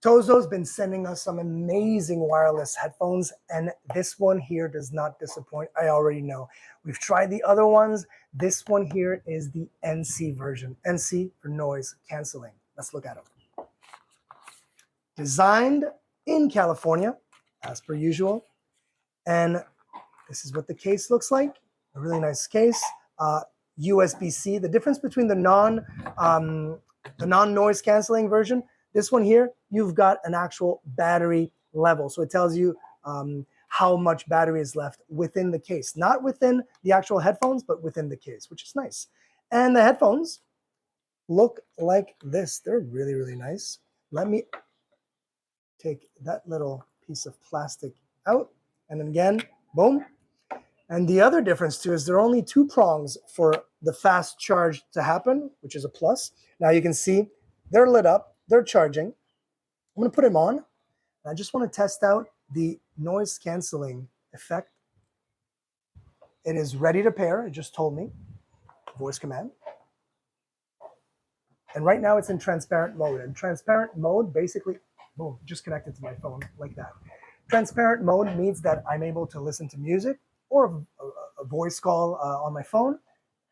TOZO's been sending us some amazing wireless headphones, and this one here does not disappoint. I already know. We've tried the other ones. This one here is the NC version. NC for noise canceling. Let's look at them. Designed in California, as per usual. And this is what the case looks like. A really nice case. USB-C. The difference between the non-noise canceling version, this one here, you've got an actual battery level. So it tells you how much battery is left within the case. Not within the actual headphones, but within the case, which is nice. And the headphones look like this. They're really, really nice. Let me take that little piece of plastic out. And then again, boom. And the other difference too is there are only 2 prongs for the fast charge to happen, which is a plus. Now you can see they're lit up, they're charging. I'm gonna put them on. I just wanna test out the noise canceling effect. It is ready to pair, it just told me, voice command. And right now it's in transparent mode. And transparent mode basically, boom, just connected to my phone like that. Transparent mode means that I'm able to listen to music or a voice call on my phone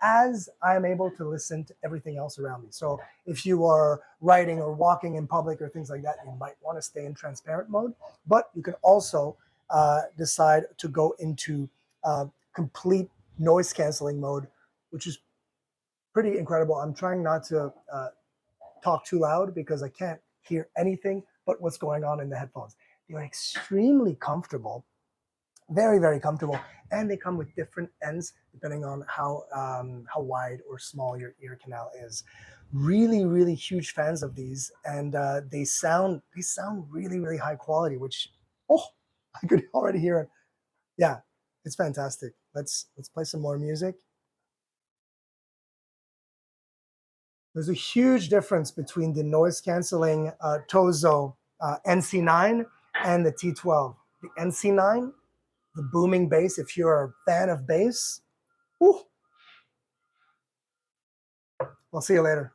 as I'm able to listen to everything else around me. So if you are writing or walking in public or things like that, you might want to stay in transparent mode, but you can also decide to go into complete noise canceling mode, which is pretty incredible. I'm trying not to talk too loud because I can't hear anything but what's going on in the headphones. They're extremely comfortable, very, very comfortable, and they come with different ends depending on how wide or small your ear canal is. Really, really huge fans of these, and they sound really, really high quality. Which, oh, I could already hear it. Yeah, it's fantastic. Let's play some more music. There's a huge difference between the noise canceling TOZO NC9 and the T12. The NC9, the booming bass, if you're a fan of bass, whew. I'll see you later.